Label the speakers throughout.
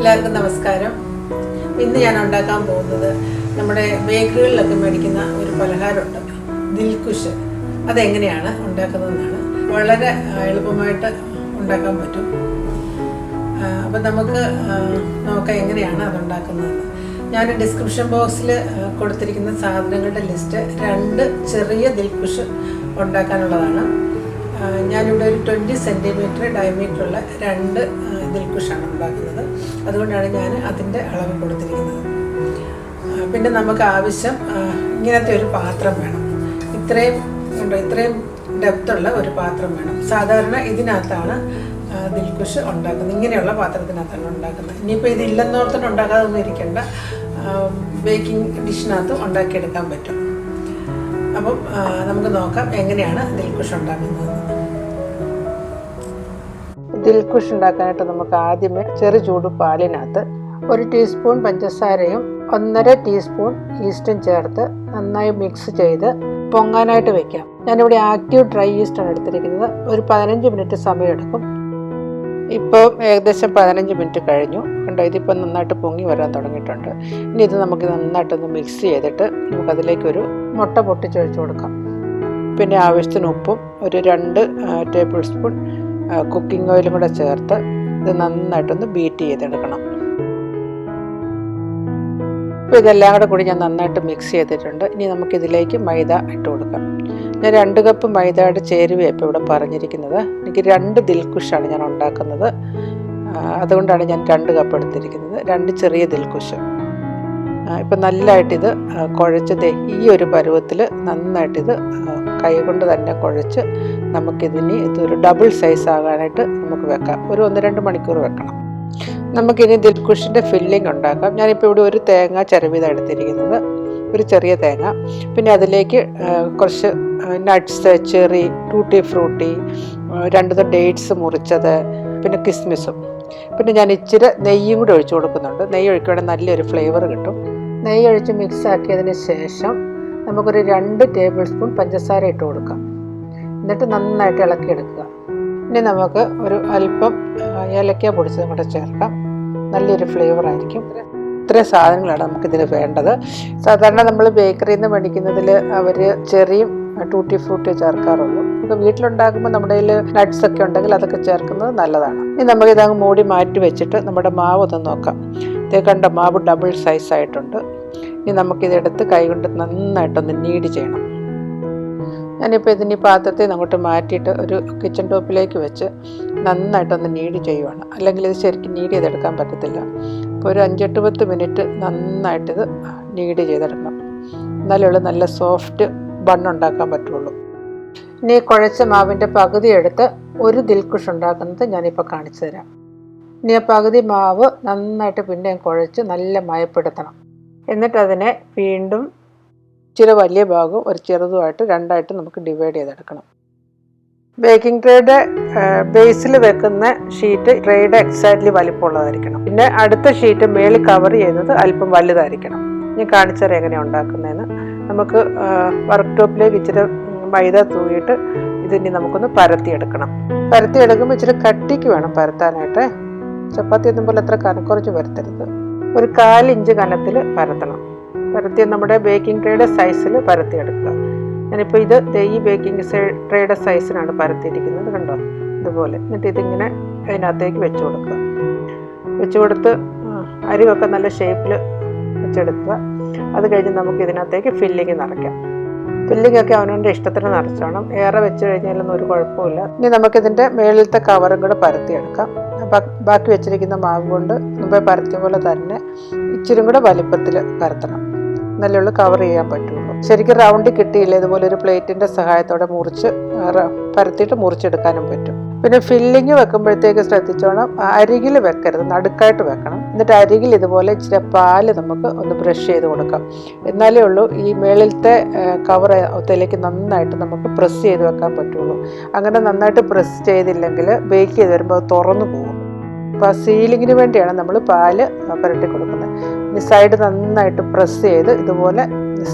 Speaker 1: എല്ലാവർക്കും നമസ്കാരം. ഇന്ന് ഞാൻ ഉണ്ടാക്കാൻ പോകുന്നത് നമ്മുടെ ബേക്കറികളിലൊക്കെ മേടിക്കുന്ന ഒരു പലഹാരമുണ്ട്, ദിൽഖുഷ്. അതെങ്ങനെയാണ് ഉണ്ടാക്കുന്നതെന്നാണ്. വളരെ എളുപ്പമായിട്ട് ഉണ്ടാക്കാൻ പറ്റും. അപ്പം നമുക്ക് നോക്കാം എങ്ങനെയാണ് അതുണ്ടാക്കുന്നത്. ഞാൻ ഡിസ്ക്രിപ്ഷൻ ബോക്സിൽ കൊടുത്തിരിക്കുന്ന സാധനങ്ങളുടെ ലിസ്റ്റ് 2 ചെറിയ ദിൽഖുഷ് ഉണ്ടാക്കാനുള്ളതാണ്. ഞാനിവിടെ ഒരു 20 സെൻറ്റിമീറ്റർ ഡയമീറ്ററുള്ള 2 ദിൽഖുഷാണ് ഉണ്ടാക്കുന്നത്. അതുകൊണ്ടാണ് ഞാൻ അതിൻ്റെ അളവ് കൊടുത്തിരിക്കുന്നത്. പിന്നെ നമുക്ക് ആവശ്യം ഇങ്ങനത്തെ ഒരു പാത്രം വേണം. ഇത്രയും ഡെപ്തുള്ള ഒരു പാത്രം വേണം. സാധാരണ ഇതിനകത്താണ് ദിൽഖുഷ് ഉണ്ടാക്കുന്നത്. ഇങ്ങനെയുള്ള പാത്രത്തിനകത്താണ് ഉണ്ടാക്കുന്നത്. ഇനിയിപ്പോൾ ഇതില്ലെന്നോർത്തിട്ട് ഉണ്ടാക്കാതൊന്നും ഇരിക്കേണ്ട. ബേക്കിംഗ് ഡിഷിനകത്ത് ഉണ്ടാക്കിയെടുക്കാൻ പറ്റും. അപ്പം നമുക്ക് നോക്കാം എങ്ങനെയാണ് ദിൽഖുഷ് ഉണ്ടാക്കുന്നത്. ദിൽഖുഷ് ഉണ്ടാക്കാനായിട്ട് നമുക്ക് ആദ്യമേ ചെറു ചൂട് പാലിനകത്ത് 1 ടീസ്പൂൺ പഞ്ചസാരയും 1.5 ടീസ്പൂൺ ഈസ്റ്റും ചേർത്ത് നന്നായി മിക്സ് ചെയ്ത് പൊങ്ങാനായിട്ട് വെക്കാം. ഞാനിവിടെ ആക്റ്റീവ് ഡ്രൈ ഈസ്റ്റാണ് എടുത്തിരിക്കുന്നത്. ഒരു 15 മിനിറ്റ് സമയമെടുക്കും. ഇപ്പോൾ ഏകദേശം 15 മിനിറ്റ് കഴിഞ്ഞു. കണ്ടോ, ഇതിപ്പോൾ നന്നായിട്ട് പൊങ്ങി വരാൻ തുടങ്ങിയിട്ടുണ്ട്. ഇനി ഇത് നമുക്ക് നന്നായിട്ടൊന്ന് മിക്സ് ചെയ്തിട്ട് നമുക്കതിലേക്കൊരു മുട്ട പൊട്ടിച്ചൊഴിച്ച് കൊടുക്കാം. പിന്നെ ആവശ്യത്തിന് ഉപ്പും ഒരു 2 ടേബിൾ സ്പൂൺ കുക്കിംഗ് ഓയിലും കൂടെ ചേർത്ത് ഇത് നന്നായിട്ടൊന്ന് ബീറ്റ് ചെയ്തെടുക്കണം. അപ്പോൾ ഇതെല്ലാം കൂടി ഞാൻ നന്നായിട്ട് മിക്സ് ചെയ്തിട്ടുണ്ട്. ഇനി നമുക്കിതിലേക്ക് മൈദ ഇട്ട് കൊടുക്കാം. ഞാൻ 2 കപ്പ് മൈദയുടെ ചേരുവയാണ് ഇപ്പോൾ ഇവിടെ പറഞ്ഞിരിക്കുന്നത്. എനിക്ക് 2 ദിൽഖുഷാണ് ഞാൻ ഉണ്ടാക്കുന്നത്. അതുകൊണ്ടാണ് ഞാൻ 2 കപ്പ് എടുത്തിരിക്കുന്നത്. 2 ചെറിയ ദിൽഖുഷ്. ഇപ്പം നല്ലതായിട്ടിത് കുഴച്ചത് ഈ ഒരു പരുവത്തിൽ നന്നായിട്ടിത് കൈ കൊണ്ട് തന്നെ കുഴച്ച് നമുക്കിതിന് ഇതൊരു ഡബിൾ സൈസ് ആകാനായിട്ട് നമുക്ക് വെക്കാം. ഒരു 1-2 മണിക്കൂർ വെക്കണം. നമുക്കിനി ദിൽഖുഷിൻ്റെ ഫില്ലിംഗ് ഉണ്ടാക്കാം. ഞാനിപ്പോൾ ഇവിടെ ഒരു തേങ്ങ ചിരവിതാണ് എടുത്തിരിക്കുന്നത്, ഒരു ചെറിയ തേങ്ങ. പിന്നെ അതിലേക്ക് കുറച്ച് നട്ട്സ്, ചെറി, ടൂട്ടി-ഫ്രൂട്ടി, 2 ഡേറ്റ്സ് മുറിച്ചത്, പിന്നെ കിസ്മിസും. പിന്നെ ഞാൻ ഇച്ചിരി നെയ്യും കൂടി ഒഴിച്ചു കൊടുക്കുന്നുണ്ട്. നെയ്യ് ഒഴിക്കുകയാണെങ്കിൽ നല്ലൊരു ഫ്ലേവർ കിട്ടും. നെയ്യ് ഒഴിച്ച് മിക്സ് ആക്കിയതിന് ശേഷം നമുക്കൊരു 2 ടേബിൾ സ്പൂൺ പഞ്ചസാര ഇട്ട് കൊടുക്കാം. എന്നിട്ട് നന്നായിട്ട് ഇളക്കിയെടുക്കുക. ഇനി നമുക്ക് ഒരു അല്പം ഏലക്ക പൊടിച്ചതും കൂടെ ചേർക്കാം. നല്ലൊരു ഫ്ലേവർ ആയിരിക്കും. ഇത്രയും സാധനങ്ങളാണ് നമുക്കിതിന് വേണ്ടത്. സാധാരണ നമ്മൾ ബേക്കറിയിൽ നിന്ന് മേടിക്കുന്നതിൽ അവർ ചെറിയും ടൂട്ടി-ഫ്രൂട്ടി ചേർക്കാറുള്ളൂ. നമുക്ക് വീട്ടിലുണ്ടാക്കുമ്പോൾ നമ്മുടെ കയ്യിൽ നട്ട്സ് ഒക്കെ ഉണ്ടെങ്കിൽ അതൊക്കെ ചേർക്കുന്നത് നല്ലതാണ്. ഇനി നമുക്കിതങ്ങ് മൂടി മാറ്റി വെച്ചിട്ട് നമ്മുടെ മാവ് ഒന്ന് നോക്കാം. ഇത് കണ്ട മാവ് ഡബിൾ സൈസ് ആയിട്ടുണ്ട്. ഇനി നമുക്കിതെടുത്ത് കൈകൊണ്ട് നന്നായിട്ടൊന്ന് നീഡ് ചെയ്യണം. ഞാനിപ്പോൾ ഇതിന് പാത്രത്തിൽ നിന്ന് അങ്ങോട്ട് മാറ്റിയിട്ട് ഒരു കിച്ചൺ ടോപ്പിലേക്ക് വെച്ച് നന്നായിട്ടൊന്ന് നീഡ് ചെയ്യുവാണ്. അല്ലെങ്കിൽ ഇത് ശരിക്കും നീഡ് ചെയ്തെടുക്കാൻ പറ്റത്തില്ല. അപ്പോൾ ഒരു 5-10 മിനിറ്റ് നന്നായിട്ടിത് നീഡ് ചെയ്തെടുക്കണം. എന്നാലുള്ള നല്ല സോഫ്റ്റ് ബണ്ണുണ്ടാക്കാൻ പറ്റുള്ളൂ. ഇനി കുഴച്ച മാവിൻ്റെ പകുതി എടുത്ത് ഒരു ദിൽഖുഷ് ഉണ്ടാക്കുന്നത് ഞാനിപ്പോൾ കാണിച്ചു തരാം. ഇനി ആ പകുതി മാവ് നന്നായിട്ട് പിന്നെയും കുഴച്ച് നല്ല മയപ്പെടുത്തണം. എന്നിട്ട് അതിനെ വീണ്ടും ഇച്ചിരി വലിയ ഭാഗവും ഒരു ചെറുതുമായിട്ട് 2ആയിട്ട് നമുക്ക് ഡിവൈഡ് ചെയ്തെടുക്കണം. ബേക്കിംഗ് ട്രേയുടെ ബേസിൽ വെക്കുന്ന ഷീറ്റ് ട്രേയുടെ എക്സാക്ട്ലി വലിപ്പമുള്ളതായിരിക്കണം. പിന്നെ അടുത്ത ഷീറ്റ് മേളിൽ കവർ ചെയ്യുന്നത് അല്പം വലുതായിരിക്കണം. ഞാൻ കാണിച്ചാൽ എങ്ങനെയാണ് ഉണ്ടാക്കുന്നതെന്ന്. നമുക്ക് വർക്ക് ടോപ്പിലേക്ക് ഇച്ചിരി മൈദ തൂങ്ങിയിട്ട് ഇതിനി നമുക്കൊന്ന് പരത്തിയെടുക്കണം. പരത്തിയെടുക്കുമ്പോൾ ഇച്ചിരി കട്ടിക്ക് വേണം പരത്താനായിട്ട്. ചപ്പാത്തി ഒന്നും പോലെ അത്ര കനക്കുറച്ച് പരത്തരുത്. ഒരു 1/4 ഇഞ്ച് കനത്തിൽ പരത്തണം. പരത്തി നമ്മുടെ ബേക്കിംഗ് ട്രേയുടെ സൈസിൽ പരത്തിയെടുക്കുക. ഞാനിപ്പോൾ ഇത് ഈ ബേക്കിംഗ് ട്രേയുടെ സൈസിനാണ് പരത്തിയിരിക്കുന്നത്. കണ്ടോ, ഇതുപോലെ. എന്നിട്ട് ഇതിങ്ങനെ അതിനകത്തേക്ക് വെച്ച് കൊടുക്കുക. വെച്ച് കൊടുത്ത് അരിവൊക്കെ നല്ല ഷേപ്പിൽ വെച്ചെടുക്കുക. അത് കഴിഞ്ഞ് നമുക്ക് ഇതിനകത്തേക്ക് ഫില്ലിങ് നിറയ്ക്കാം. ഫില്ലിംഗ് ഒക്കെ അവനവൻ്റെ ഇഷ്ടത്തിന് നിറച്ചോണം. ഏറെ വെച്ച് കഴിഞ്ഞാലൊന്നും ഒരു കുഴപ്പമില്ല. ഇനി നമുക്കിതിൻ്റെ മേളിലത്തെ കവറും കൂടെ പരത്തിയെടുക്കാം. ബാക്കി വെച്ചിരിക്കുന്ന മാവ് കൊണ്ട് മുമ്പേ പരത്തിയ പോലെ തന്നെ ഇച്ചിരി കൂടെ വലിപ്പത്തിൽ പരത്തണം. നല്ലുള്ള കവർ ചെയ്യാൻ പറ്റുള്ളൂ. ശരിക്കും റൗണ്ട് കിട്ടിയില്ല, ഇതുപോലെ ഒരു പ്ലേറ്റിൻ്റെ സഹായത്തോടെ പരത്തിയിട്ട് മുറിച്ചെടുക്കാനും പറ്റും. പിന്നെ ഫില്ലിങ് വെക്കുമ്പോഴത്തേക്ക് ശ്രദ്ധിച്ചോണം, അരികിൽ വെക്കരുത്, നടുക്കായിട്ട് വെക്കണം. എന്നിട്ട് അരികിൽ ഇതുപോലെ ഇച്ചിരി പാല് നമുക്ക് ഒന്ന് ബ്രഷ് ചെയ്ത് കൊടുക്കാം. എന്നാലേ ഉള്ളൂ ഈ മേളിലത്തെ കവറിലേക്ക് നന്നായിട്ട് നമുക്ക് പ്രസ് ചെയ്ത് വെക്കാൻ പറ്റുള്ളൂ. അങ്ങനെ നന്നായിട്ട് പ്രസ് ചെയ്തില്ലെങ്കിൽ ബേക്ക് ചെയ്ത് വരുമ്പോൾ അത് തുറന്നു പോകും. അപ്പോൾ ആ സീലിങ്ങിന് വേണ്ടിയാണ് നമ്മൾ പാല് പുരട്ടി കൊടുക്കുന്നത്. ഇനി സൈഡ് നന്നായിട്ട് പ്രസ് ചെയ്ത് ഇതുപോലെ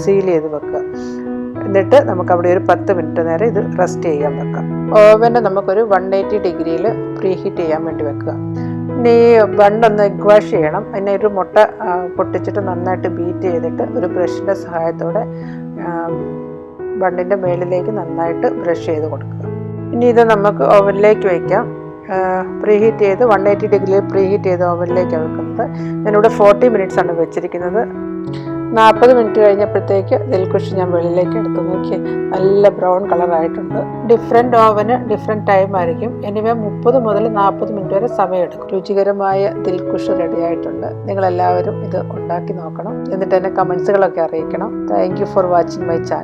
Speaker 1: സീൽ ചെയ്ത് വെക്കുക. എന്നിട്ട് നമുക്കവിടെ ഒരു 10 മിനിറ്റ് നേരം ഇത് റെസ്റ്റ് ചെയ്യാൻ വെക്കാം. ഓവന് നമുക്കൊരു 180 ഡിഗ്രിയിൽ പ്രീ ഹീറ്റ് ചെയ്യാൻ വേണ്ടി വെക്കുക. ഇനി ബണ്ണൊന്ന് എഗ് വാഷ് ചെയ്യണം. അതിന് ഒരു മുട്ട പൊട്ടിച്ചിട്ട് നന്നായിട്ട് ബീറ്റ് ചെയ്തിട്ട് ഒരു ബ്രഷിൻ്റെ സഹായത്തോടെ ബണ്ണിൻ്റെ മേളിലേക്ക് നന്നായിട്ട് ബ്രഷ് ചെയ്ത് കൊടുക്കുക. ഇനി ഇത് നമുക്ക് ഓവനിലേക്ക് വയ്ക്കാം. പ്രീഹീറ്റ് ചെയ്ത് 180 ഡിഗ്രിയിൽ പ്രീഹീറ്റ് ചെയ്ത് ഓവനിലേക്കാണ് വെക്കുന്നത്. ഞാനിവിടെ 40 മിനിറ്റ്സാണ് വെച്ചിരിക്കുന്നത്. 40 മിനിറ്റ് കഴിഞ്ഞപ്പോഴത്തേക്ക് ദിൽഖുഷ് ഞാൻ വെളിയിലേക്ക് എടുത്ത് നോക്കി, നല്ല ബ്രൗൺ കളറായിട്ടുണ്ട്. ഡിഫറെൻറ്റ് ഓവന് ഡിഫറെൻറ്റ് ടൈം ആയിരിക്കും. എനിവേ 30 മുതൽ 40 മിനിറ്റ് വരെ സമയമെടുക്കും. രുചികരമായ ദിൽഖുഷ് റെഡി ആയിട്ടുണ്ട്. നിങ്ങളെല്ലാവരും ഇത് ഉണ്ടാക്കി നോക്കണം. എന്നിട്ട് എന്നെ കമൻസുകളൊക്കെ അറിയിക്കണം. Thank you for watching my channel.